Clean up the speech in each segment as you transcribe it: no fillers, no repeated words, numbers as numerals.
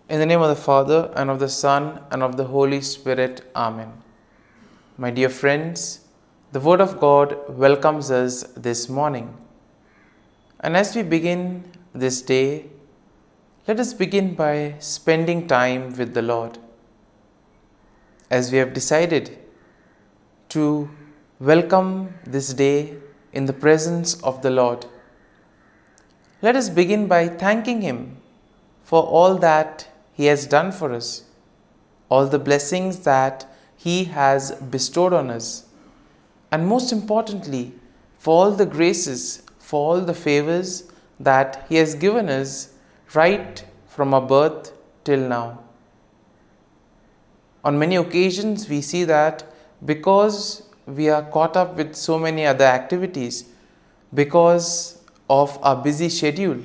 In the name of the Father, and of the Son, and of the Holy Spirit. Amen. My dear friends, the Word of God welcomes us this morning. And as we begin this day, let us begin by spending time with the Lord. As we have decided to welcome this day in the presence of the Lord, let us begin by thanking Him for all that He has done for us, all the blessings that He has bestowed on us, and most importantly, for all the graces, for all the favors that He has given us right from our birth till now. On many occasions, we see that because we are caught up with so many other activities, because of our busy schedule,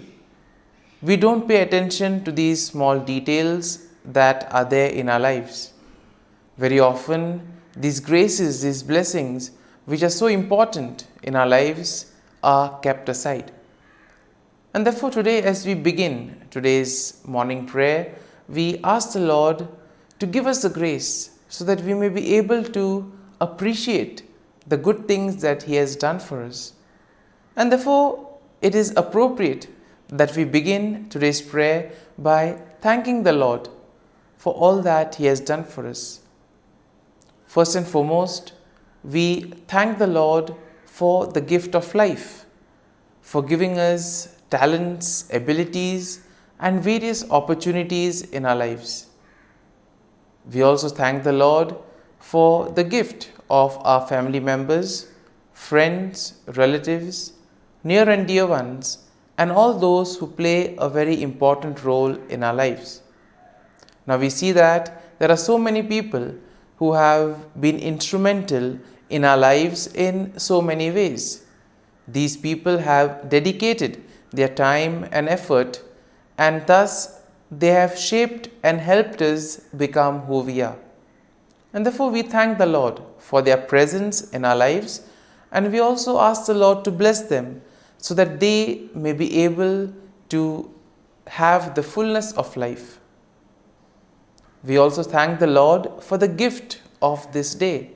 we don't pay attention to these small details that are there in our lives. Very often, these graces, these blessings, which are so important in our lives, are kept aside. And therefore today, as we begin today's morning prayer, we ask the Lord to give us the grace so that we may be able to appreciate the good things that He has done for us. And therefore, it is appropriate that we begin today's prayer by thanking the Lord for all that He has done for us. First and foremost, we thank the Lord for the gift of life, for giving us talents, abilities, and various opportunities in our lives. We also thank the Lord for the gift of our family members, friends, relatives, near and dear ones, and all those who play a very important role in our lives. Now we see that there are so many people who have been instrumental in our lives in so many ways. These people have dedicated their time and effort, and thus they have shaped and helped us become who we are. And therefore we thank the Lord for their presence in our lives, and we also ask the Lord to bless them so that they may be able to have the fullness of life. We also thank the Lord for the gift of this day,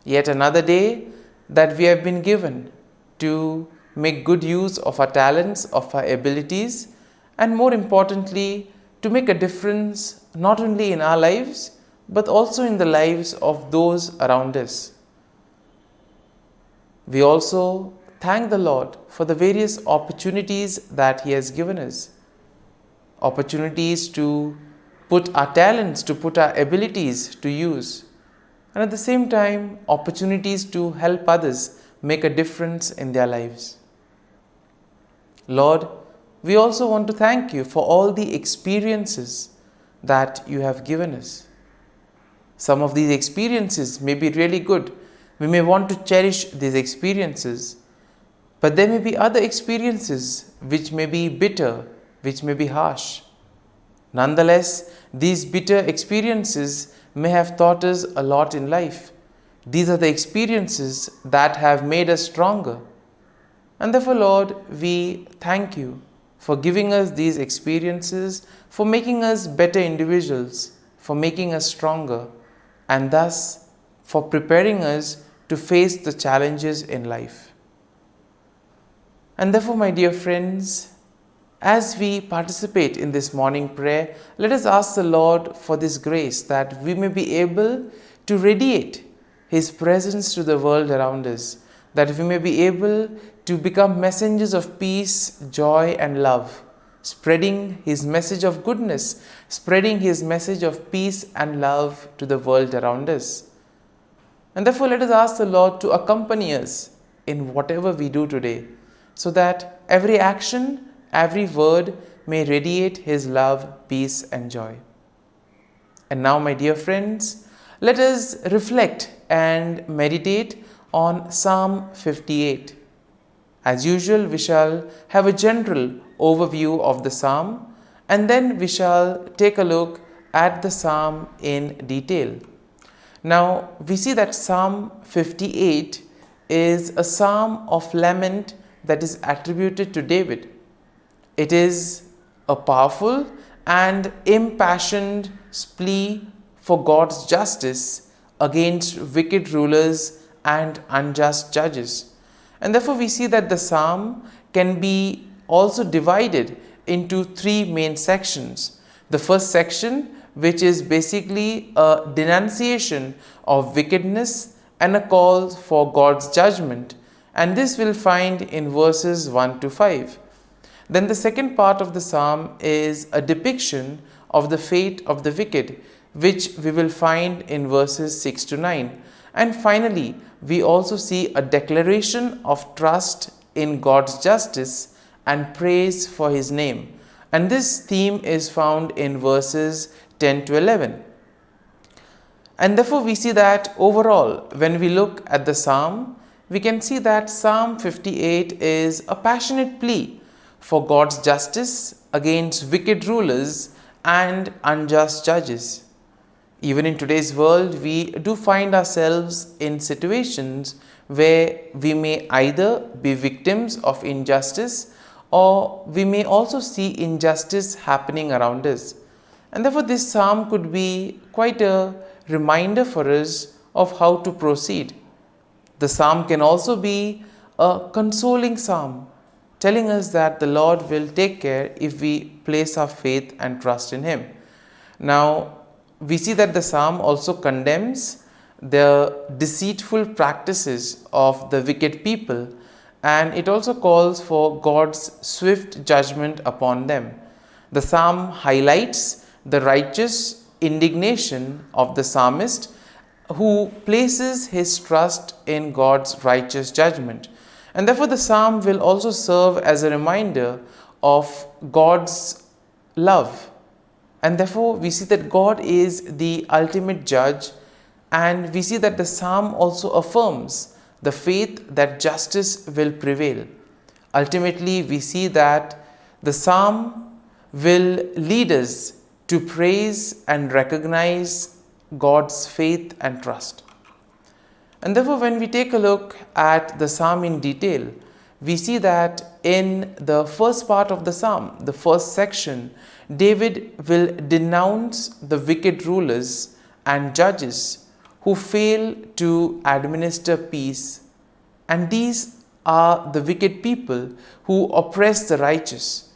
yet another day that we have been given to make good use of our talents, of our abilities, and more importantly, to make a difference not only in our lives, but also in the lives of those around us. We also thank the Lord for the various opportunities that He has given us. Opportunities to put our talents, to put our abilities to use. And at the same time, opportunities to help others make a difference in their lives. Lord, we also want to thank You for all the experiences that You have given us. Some of these experiences may be really good. We may want to cherish these experiences. But there may be other experiences which may be bitter, which may be harsh. Nonetheless, these bitter experiences may have taught us a lot in life. These are the experiences that have made us stronger. And therefore, Lord, we thank You for giving us these experiences, for making us better individuals, for making us stronger, and thus for preparing us to face the challenges in life. And therefore, my dear friends, as we participate in this morning prayer, let us ask the Lord for this grace that we may be able to radiate His presence to the world around us, that we may be able to become messengers of peace, joy, and love, spreading His message of goodness, spreading His message of peace and love to the world around us. And therefore, let us ask the Lord to accompany us in whatever we do today, so that every action, every word may radiate His love, peace, and joy. And now, my dear friends, let us reflect and meditate on Psalm 58. As usual, we shall have a general overview of the psalm, and then we shall take a look at the psalm in detail. Now, we see that Psalm 58 is a psalm of lament that is attributed to David. It is a powerful and impassioned plea for God's justice against wicked rulers and unjust judges. And therefore we see that the psalm can be also divided into three main sections. The first section, which is basically a denunciation of wickedness and a call for God's judgment, and this we'll find in verses 1 to 5. Then the second part of the psalm is a depiction of the fate of the wicked, which we will find in verses 6 to 9. And finally, we also see a declaration of trust in God's justice and praise for His name. And this theme is found in verses 10 to 11. And therefore we see that overall, when we look at the psalm, we can see that Psalm 58 is a passionate plea for God's justice against wicked rulers and unjust judges. Even in today's world, we do find ourselves in situations where we may either be victims of injustice or we may also see injustice happening around us. And therefore this psalm could be quite a reminder for us of how to proceed. The psalm can also be a consoling psalm, telling us that the Lord will take care if we place our faith and trust in Him. Now, we see that the psalm also condemns the deceitful practices of the wicked people, and it also calls for God's swift judgment upon them. The psalm highlights the righteous indignation of the psalmist, who places his trust in God's righteous judgment. And therefore the psalm will also serve as a reminder of God's love. And therefore we see that God is the ultimate judge, and we see that the psalm also affirms the faith that justice will prevail. Ultimately we see that the psalm will lead us to praise and recognize God's faith and trust. And therefore when we take a look at the psalm in detail, we see that in the first part of the psalm, the first section, David will denounce the wicked rulers and judges who fail to administer peace. And these are the wicked people who oppress the righteous.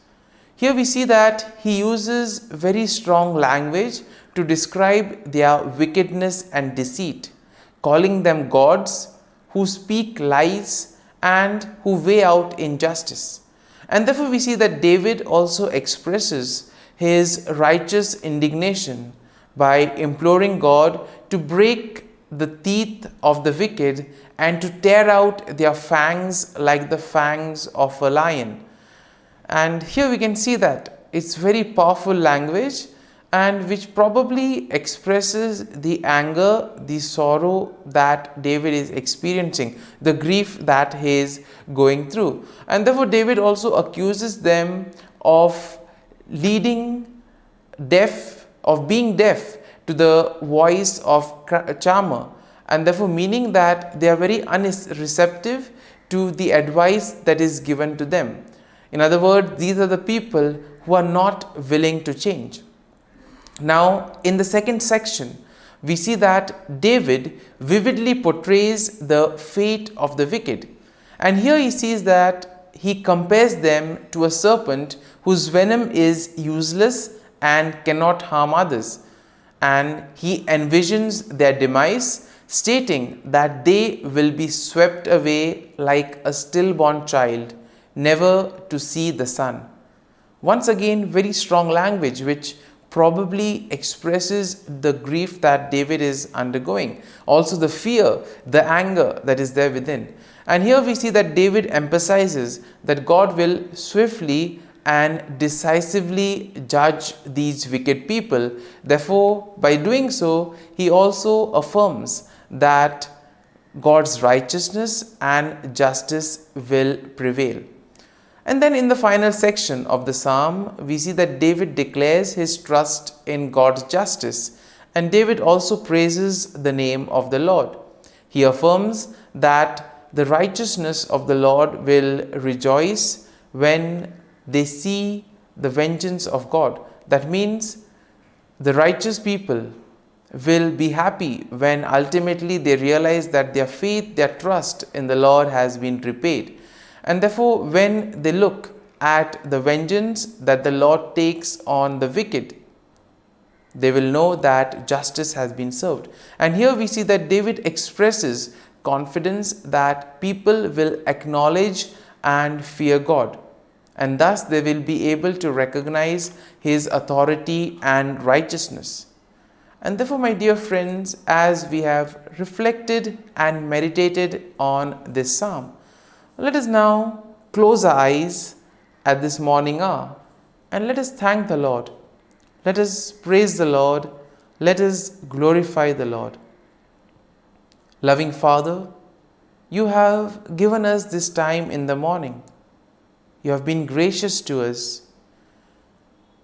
Here we see that he uses very strong language to describe their wickedness and deceit, calling them gods who speak lies and who weigh out injustice. And therefore we see that David also expresses his righteous indignation by imploring God to break the teeth of the wicked and to tear out their fangs like the fangs of a lion. And here we can see that it's very powerful language, and which probably expresses the anger, the sorrow that David is experiencing, the grief that he is going through. And therefore David also accuses them of being deaf to the voice of charmer, and therefore meaning that they are very unreceptive to the advice that is given to them. In other words, these are the people who are not willing to change. Now, in the second section, we see that David vividly portrays the fate of the wicked. And here he sees that he compares them to a serpent whose venom is useless and cannot harm others. And he envisions their demise, stating that they will be swept away like a stillborn child, never to see the sun. Once again, very strong language which probably expresses the grief that David is undergoing. Also the fear, the anger that is there within. And here we see that David emphasizes that God will swiftly and decisively judge these wicked people. Therefore, by doing so, he also affirms that God's righteousness and justice will prevail. And then in the final section of the psalm, we see that David declares his trust in God's justice, and David also praises the name of the Lord. He affirms that the righteousness of the Lord will rejoice when they see the vengeance of God. That means the righteous people will be happy when ultimately they realize that their faith, their trust in the Lord has been repaid. And therefore, when they look at the vengeance that the Lord takes on the wicked, they will know that justice has been served. And here we see that David expresses confidence that people will acknowledge and fear God, and thus they will be able to recognize His authority and righteousness. And therefore, my dear friends, as we have reflected and meditated on this psalm, let us now close our eyes at this morning hour and let us thank the Lord. Let us praise the Lord. Let us glorify the Lord. Loving Father, you have given us this time in the morning. You have been gracious to us.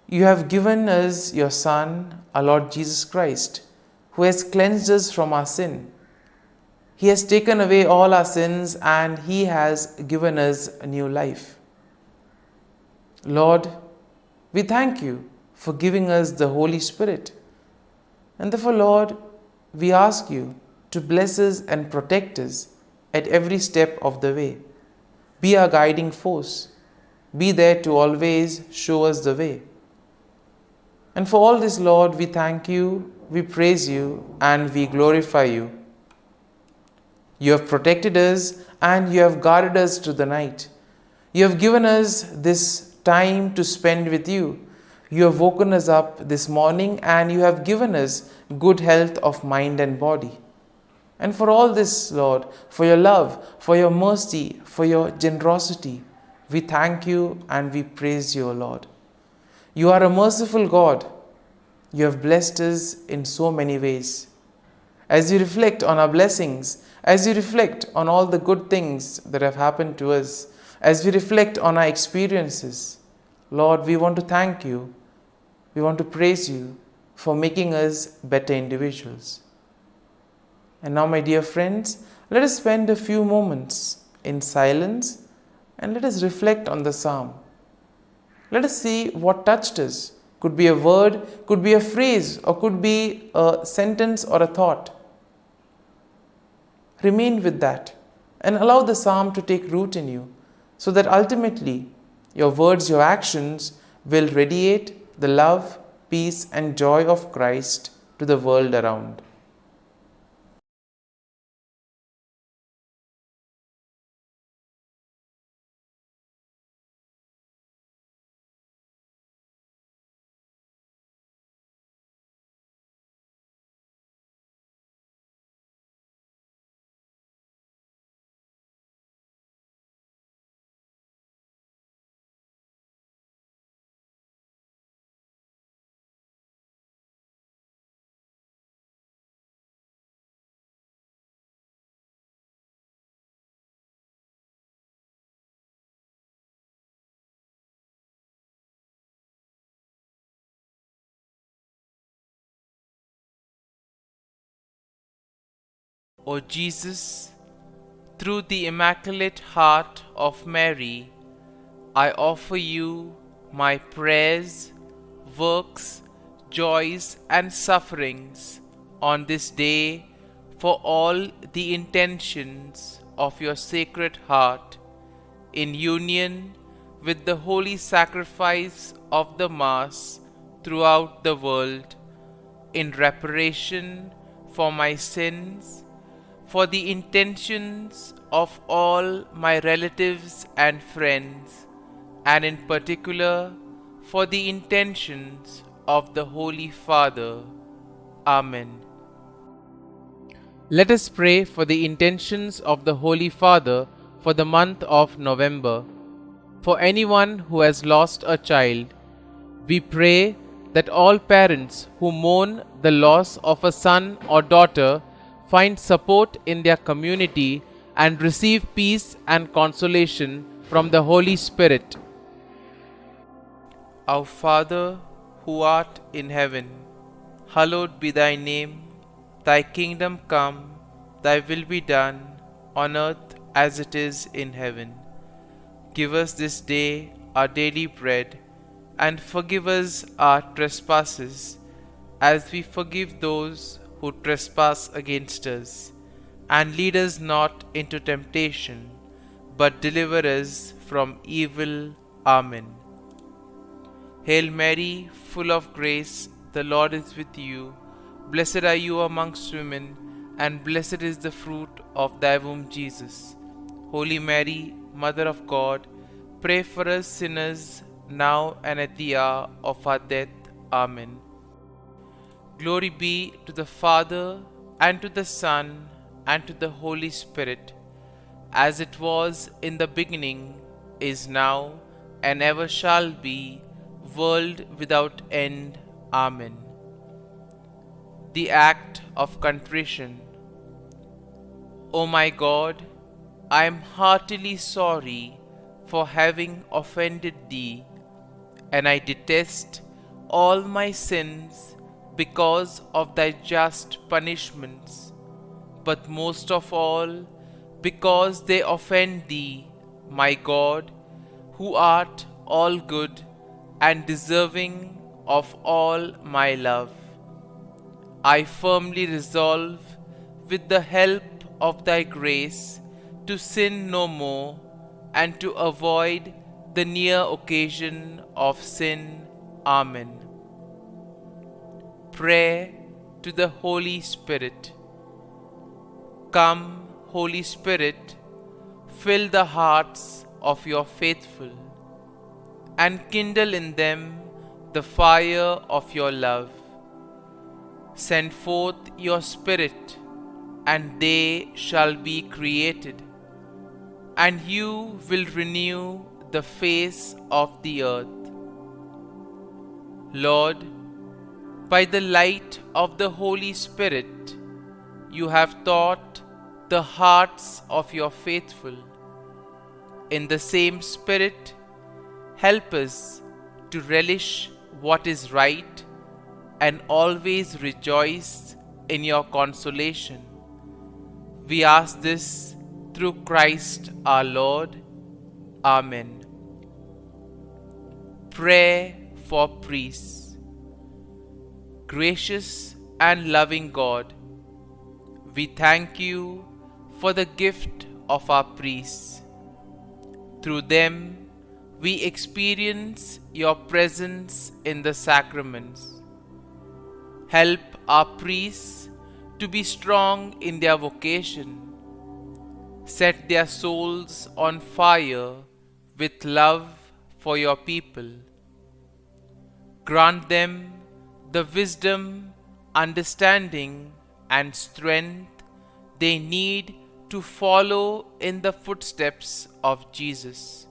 You have given us your Son, our Lord Jesus Christ, who has cleansed us from our sin. He has taken away all our sins and He has given us a new life. Lord, we thank you for giving us the Holy Spirit. And therefore, Lord, we ask you to bless us and protect us at every step of the way. Be our guiding force. Be there to always show us the way. And for all this, Lord, we thank you, we praise you, and we glorify you. You have protected us and you have guarded us through the night. You have given us this time to spend with you. You have woken us up this morning and you have given us good health of mind and body. And for all this, Lord, for your love, for your mercy, for your generosity, we thank you and we praise you, O Lord. You are a merciful God. You have blessed us in so many ways. As you reflect on our blessings, as you reflect on all the good things that have happened to us, as we reflect on our experiences, Lord, we want to thank you. We want to praise you for making us better individuals. And now, my dear friends, let us spend a few moments in silence and let us reflect on the psalm. Let us see what touched us. Could be a word, could be a phrase, or could be a sentence or a thought. Remain with that and allow the psalm to take root in you so that ultimately your words, your actions will radiate the love, peace, and joy of Christ to the world around. O Jesus, through the Immaculate Heart of Mary, I offer you my prayers, works, joys, and sufferings on this day for all the intentions of your Sacred Heart, in union with the holy sacrifice of the Mass throughout the world, in reparation for my sins, for the intentions of all my relatives and friends, and in particular for the intentions of the Holy Father. Amen. Let us pray for the intentions of the Holy Father for the month of November. For anyone who has lost a child, we pray that all parents who mourn the loss of a son or daughter find support in their community and receive peace and consolation from the Holy Spirit. Our Father, who art in heaven, hallowed be thy name. Thy kingdom come, thy will be done, on earth as it is in heaven. Give us this day our daily bread, and forgive us our trespasses, as we forgive those who trespass against us. And lead us not into temptation, but deliver us from evil. Amen. Hail Mary, full of grace, the Lord is with you. Blessed are you amongst women, and blessed is the fruit of thy womb, Jesus. Holy Mary, Mother of God, pray for us sinners, now and at the hour of our death. Amen. Glory be to the Father, and to the Son, and to the Holy Spirit, as it was in the beginning, is now, and ever shall be, world without end. Amen. The Act of Contrition. O my God, I am heartily sorry for having offended Thee, and I detest all my sins because of Thy just punishments, but most of all because they offend Thee, my God, who art all good and deserving of all my love. I firmly resolve, with the help of Thy grace, to sin no more, and to avoid the near occasion of sin. Amen. Prayer to the Holy Spirit. Come, Holy Spirit, fill the hearts of your faithful, and kindle in them the fire of your love. Send forth your Spirit, and they shall be created, and you will renew the face of the earth. Lord, by the light of the Holy Spirit, you have taught the hearts of your faithful. In the same Spirit, help us to relish what is right and always rejoice in your consolation. We ask this through Christ our Lord. Amen. Prayer for priests. Gracious and loving God, we thank you for the gift of our priests. Through them, we experience your presence in the sacraments. Help our priests to be strong in their vocation. Set their souls on fire with love for your people. Grant them the wisdom, understanding, and strength they need to follow in the footsteps of Jesus.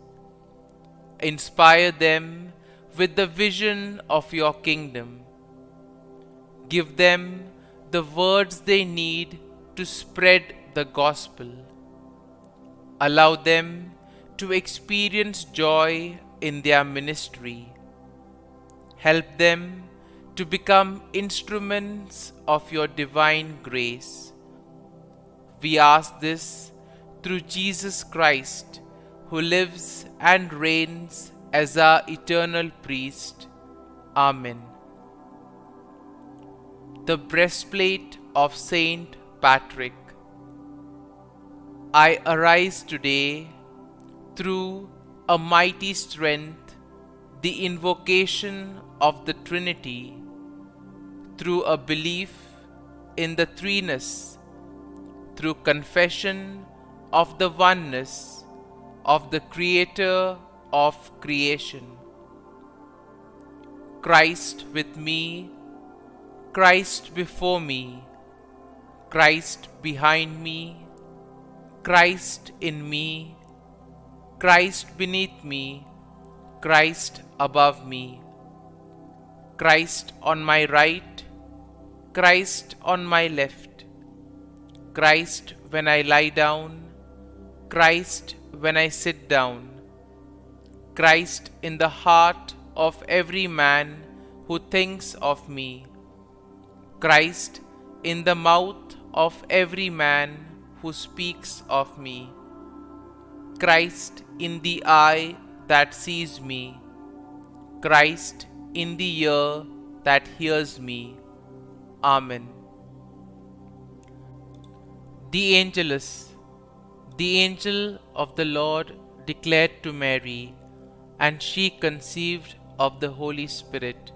Inspire them with the vision of your kingdom. Give them the words they need to spread the gospel. Allow them to experience joy in their ministry. Help them to become instruments of your divine grace. We ask this through Jesus Christ, who lives and reigns as our eternal priest. Amen. The breastplate of Saint Patrick. I arise today through a mighty strength, the invocation of the Trinity, through a belief in the threeness, through confession of the oneness of the Creator of creation. Christ with me, Christ before me, Christ behind me, Christ in me, Christ beneath me, Christ above me, Christ on my right, Christ on my left, Christ when I lie down, Christ when I sit down, Christ in the heart of every man who thinks of me, Christ in the mouth of every man who speaks of me, Christ in the eye that sees me, Christ in the ear that hears me. Amen. The Angelus. The angel of the Lord declared to Mary, and she conceived of the Holy Spirit.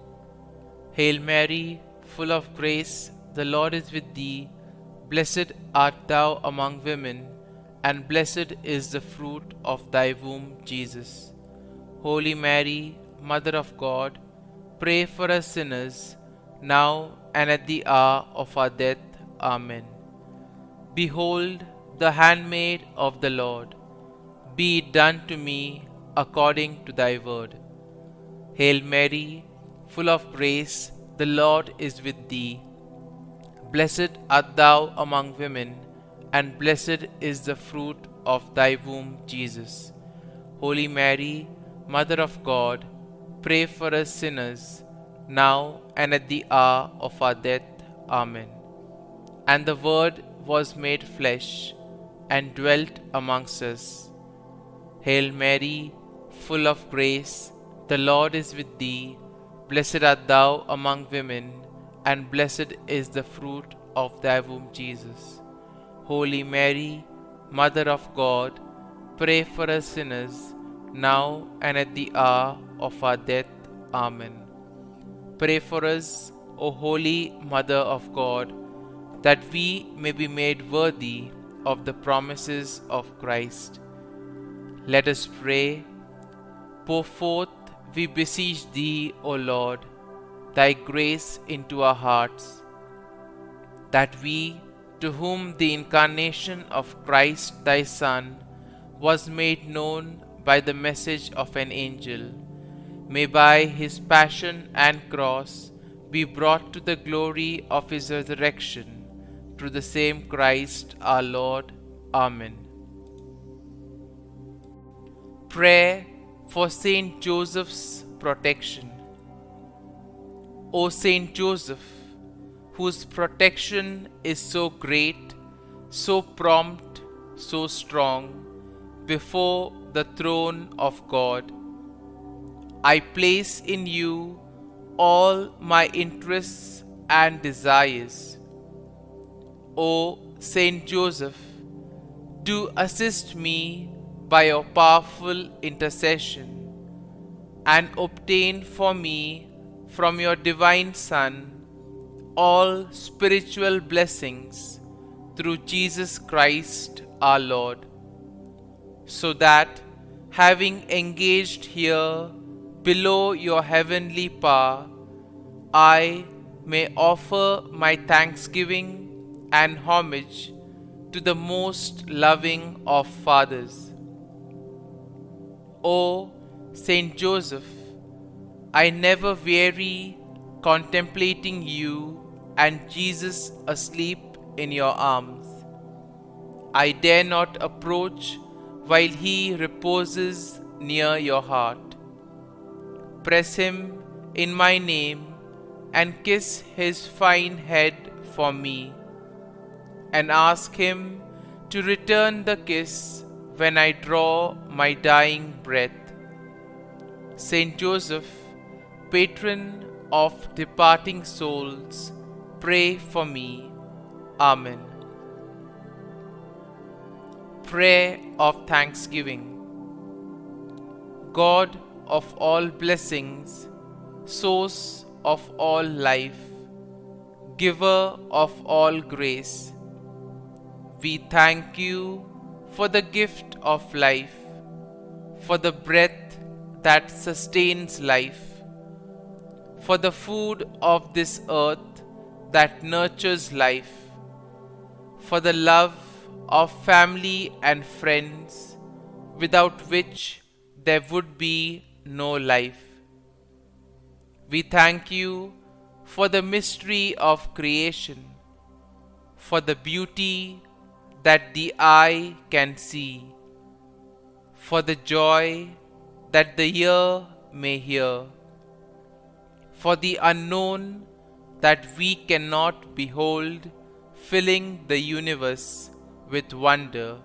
Hail Mary, full of grace, the Lord is with thee. Blessed art thou among women, and blessed is the fruit of thy womb, Jesus. Holy Mary, Mother of God, pray for us sinners, now and at the hour of our death. Amen. Behold, the handmaid of the Lord. Be it done to me according to thy word. Hail Mary, full of grace, the Lord is with thee. Blessed art thou among women, and blessed is the fruit of thy womb, Jesus. Holy Mary, Mother of God, pray for us sinners, now and at the hour of our death. Amen. And the Word was made flesh, and dwelt amongst us. Hail Mary, full of grace, the Lord is with thee. Blessed art thou among women, and blessed is the fruit of thy womb, Jesus. Holy Mary, Mother of God, pray for us sinners, now and at the hour of our death. Amen. Pray for us, O Holy Mother of God, that we may be made worthy of the promises of Christ. Let us pray. Pour forth, we beseech thee, O Lord, thy grace into our hearts, that we, to whom the incarnation of Christ thy Son was made known by the message of an angel, may by his passion and cross be brought to the glory of his resurrection, through the same Christ our Lord. Amen. Prayer for Saint Joseph's protection. O Saint Joseph, whose protection is so great, so prompt, so strong, before the throne of God, I place in you all my interests and desires. O Saint Joseph, do assist me by your powerful intercession, and obtain for me from your divine Son all spiritual blessings through Jesus Christ our Lord, so that, having engaged here below your heavenly power, I may offer my thanksgiving and homage to the most loving of fathers. O Saint Joseph, I never weary contemplating you and Jesus asleep in your arms. I dare not approach while he reposes near your heart. Press him in my name and kiss his fine head for me, and ask him to return the kiss when I draw my dying breath. Saint Joseph, patron of departing souls, pray for me. Amen. Prayer of Thanksgiving. God of all blessings, source of all life, giver of all grace, we thank you for the gift of life, for the breath that sustains life, for the food of this earth that nurtures life, for the love of family and friends, without which there would be no life. We thank you for the mystery of creation, for the beauty that the eye can see, for the joy that the ear may hear, for the unknown that we cannot behold, filling the universe with wonder,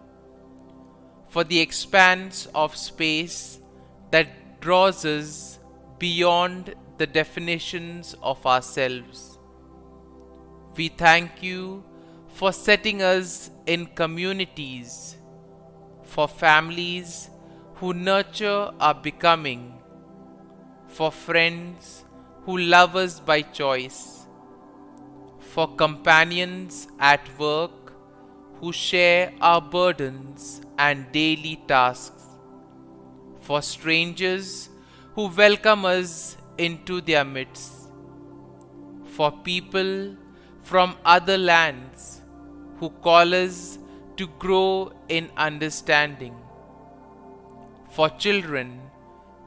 for the expanse of space that draws us beyond the definitions of ourselves. We thank you for setting us in communities, for families who nurture our becoming, for friends who love us by choice, for companions at work who share our burdens and daily tasks, for strangers who welcome us into their midst, for people from other lands who call us to grow in understanding, for children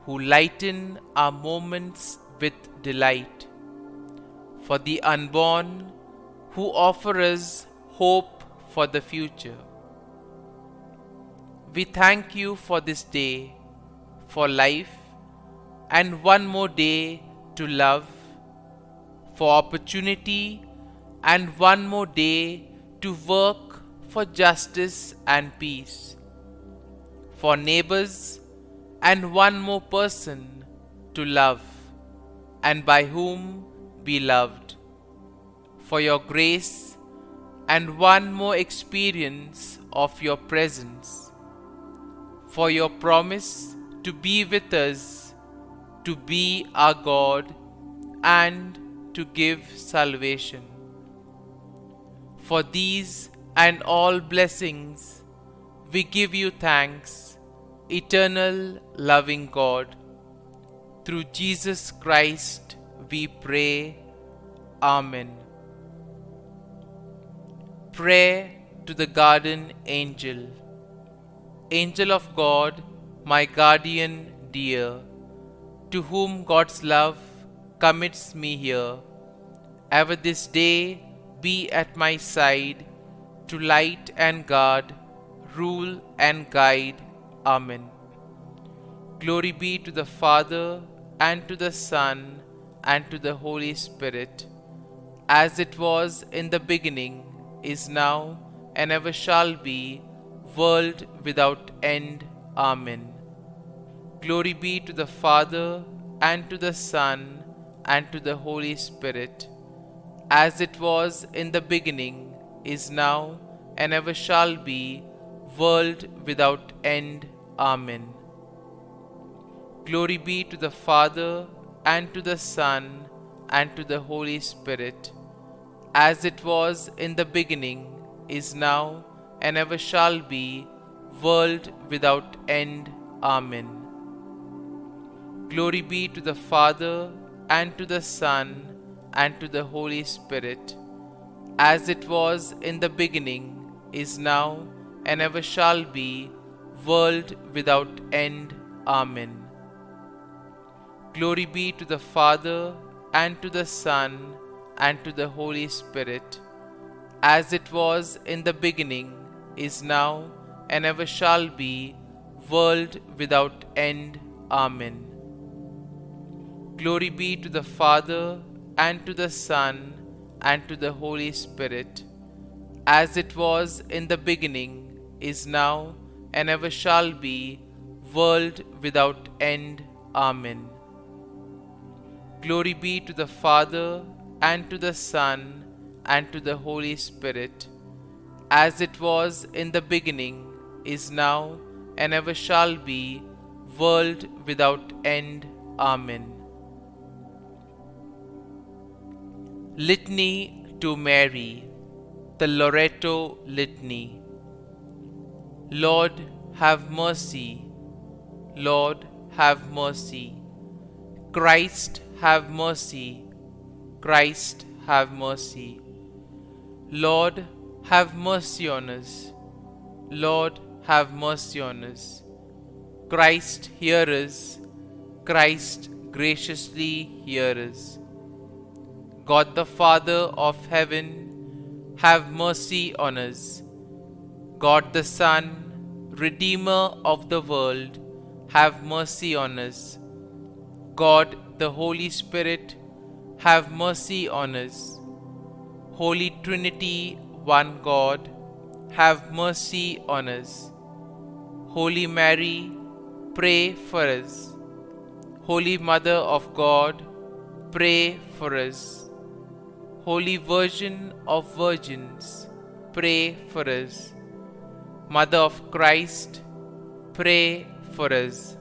who lighten our moments with delight, for the unborn who offer us hope for the future. We thank you for this day, for life, and one more day to love, for opportunity, and one more day to work for justice and peace, for neighbors, and one more person to love, and by whom be loved, for your grace, and one more experience of your presence, for your promise to be with us, to be our God, and to give salvation. For these and all blessings, we give you thanks, eternal loving God. Through Jesus Christ we pray. Amen. Prayer to the Guardian Angel. Angel of God, my guardian dear, to whom God's love commits me here, ever this day be at my side, to light and guard, rule and guide. Amen. Glory be to the Father, and to the Son, and to the Holy Spirit, as it was in the beginning, is now, and ever shall be, world without end. Amen. Glory be to the Father, and to the Son, and to the Holy Spirit, as it was in the beginning, is now, and ever shall be, world without end. Amen. Glory be to the Father, and to the Son, and to the Holy Spirit, as it was in the beginning, is now, and ever shall be, world without end. Amen. Glory be to the Father, and to the Son, and to the Holy Spirit, as it was in the beginning, is now, and ever shall be, world without end. Amen. Glory be to the Father, and to the Son, and to the Holy Spirit, as it was in the beginning, is now, and ever shall be, world without end. Amen. Glory be to the Father, and to the Son, and to the Holy Spirit, as it was in the beginning, is now, and ever shall be, world without end. Amen. Glory be to the Father, and to the Son, and to the Holy Spirit, as it was in the beginning, is now, and ever shall be, world without end. Amen. Litany to Mary, the Loreto Litany. Lord, have mercy. Lord, have mercy. Christ, have mercy. Christ, have mercy. Lord, have mercy on us. Lord, have mercy on us. Christ, hear us. Christ, graciously hear us. God the Father of heaven, have mercy on us. God the Son, Redeemer of the world, have mercy on us. God the Holy Spirit, have mercy on us. Holy Trinity, one God, have mercy on us. Holy Mary, pray for us. Holy Mother of God, pray for us. Holy Virgin of Virgins, pray for us. Mother of Christ, pray for us.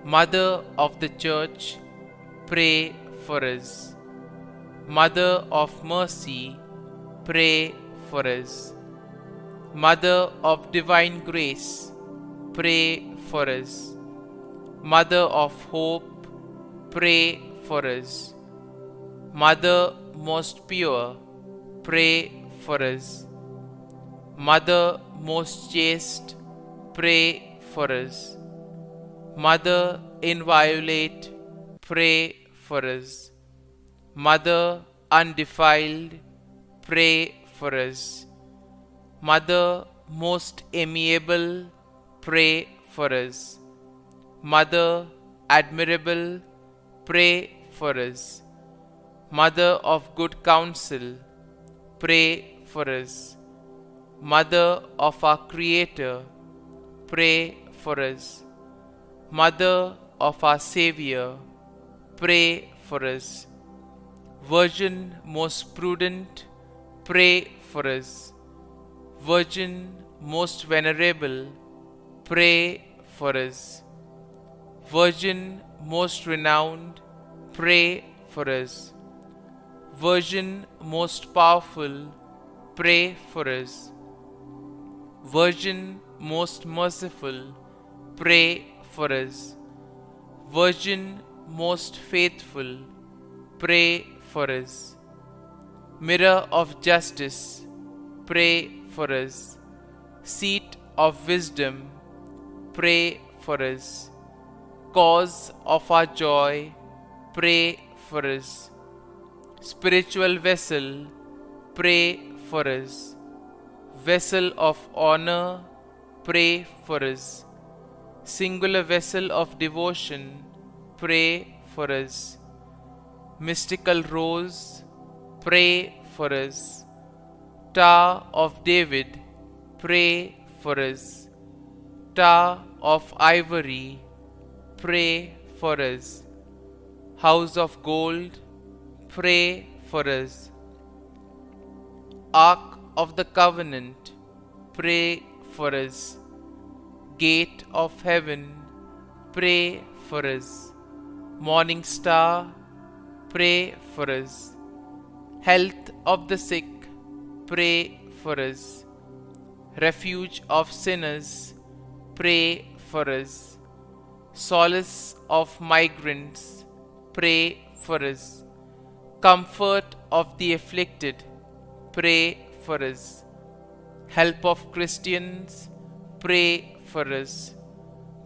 Mother of the Church, pray for us. Mother of Mercy, pray for us. Mother of Divine Grace, pray for us. Mother of Hope, pray for us. Mother most pure, pray for us. Mother most chaste, pray for us. Mother inviolate, pray for us. Mother undefiled, pray for us. Mother most amiable, pray for us. Mother admirable, pray for us. Mother of good counsel, pray for us. Mother of our Creator, pray for us. Mother of our Xavier, pray for us. Virgin most prudent, pray for us. Virgin most venerable, pray for us. Virgin most renowned, pray for us. Virgin most powerful, pray for us. Virgin most merciful, pray for us. Virgin most faithful, pray for us. Mirror of justice, pray for us. Seat of wisdom, pray for us. Cause of our joy, pray for us. Spiritual vessel, pray for us. Vessel of honor, pray for us. Singular vessel of devotion, pray for us. Mystical rose, pray for us. Tower of David, pray for us. Tower of ivory, pray for us. House of gold, pray for us. Ark of the covenant, pray for us. Gate of heaven, pray for us. Morning star, pray for us. Health of the sick, pray for us. Refuge of sinners, pray for us. Solace of migrants, pray for us. Comfort of the afflicted, pray for us. Help of Christians, pray for us.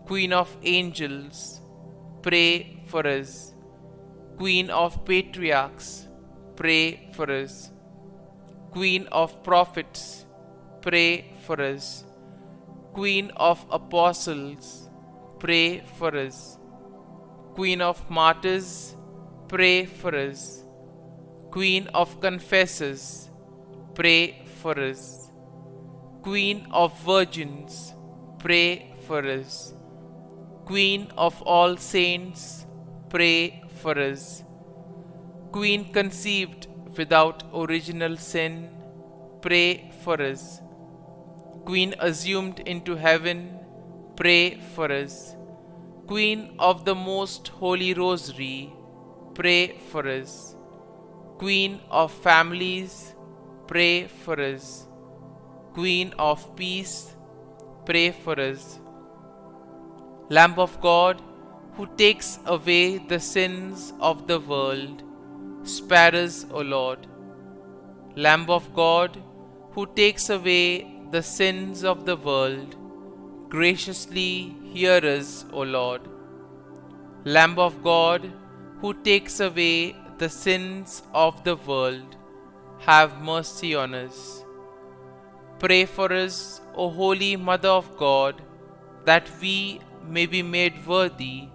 Queen of angels, pray for us. Queen of patriarchs, pray for us. Queen of prophets, pray for us. Queen of apostles, pray for us. Queen of martyrs, pray for us. Queen of confessors, pray for us. Queen of virgins, pray for us. Queen of all saints, pray for us. Queen conceived without original sin, pray for us. Queen assumed into heaven, pray for us. Queen of the most holy rosary, pray for us. Queen of families, pray for us. Queen of peace, pray for us. Lamb of God, who takes away the sins of the world, spare us, O Lord. Lamb of God, who takes away the sins of the world, graciously hear us, O Lord. Lamb of God, who takes away the sins of the world, have mercy on us. Pray for us, O Holy Mother of God, that we may be made worthy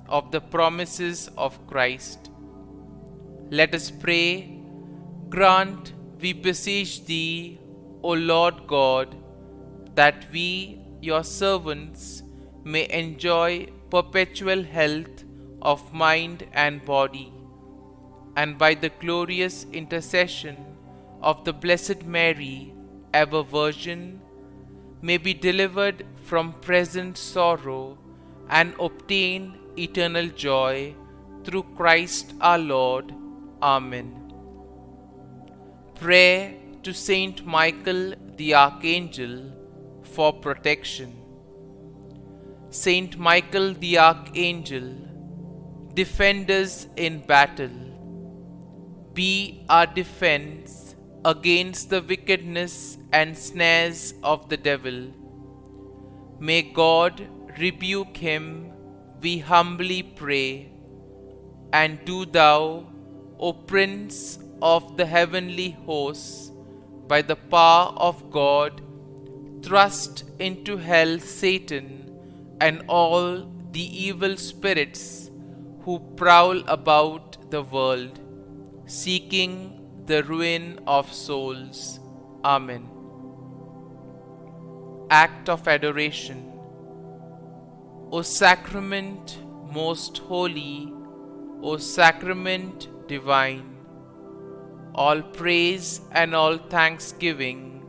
of the promises of Christ. Let us pray. Grant, we beseech Thee, O Lord God, that we, your servants, may enjoy perpetual health of mind and body, and by the glorious intercession of the Blessed Mary, ever Virgin, may be delivered from present sorrow and obtain eternal joy through Christ our Lord. Amen. Prayer to Saint Michael the Archangel for protection. Saint Michael the Archangel, defend us in battle. Be our defense against the wickedness and snares of the devil. May God rebuke him, we humbly pray. And do thou, O Prince of the heavenly hosts, by the power of God, thrust into hell Satan and all the evil spirits who prowl about the world, seeking the ruin of souls. Amen. Act of Adoration. O Sacrament most holy, O Sacrament divine, all praise and all thanksgiving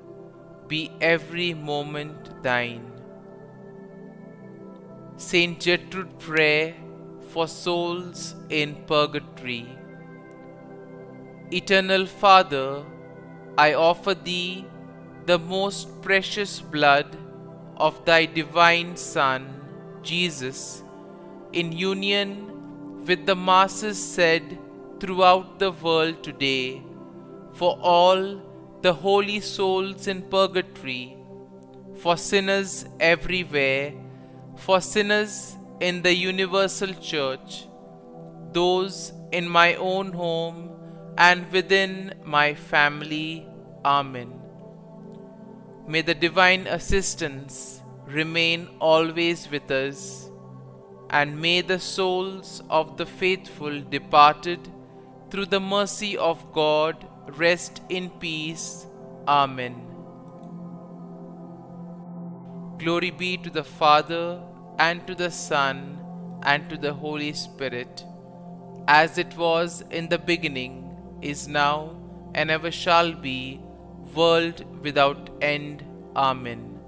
be every moment thine. Saint Gertrude Prayer for souls in purgatory. Eternal Father, I offer Thee the most precious blood of Thy divine Son, Jesus, in union with the masses said throughout the world today, for all the holy souls in purgatory, for sinners everywhere, for sinners in the universal church, those in my own home and within my family. Amen. May the divine assistance remain always with us, and may the souls of the faithful departed through the mercy of God rest in peace. Amen. Glory be to the Father, and to the Son, and to the Holy Spirit, as it was in the beginning, is now, and ever shall be, world without end. Amen.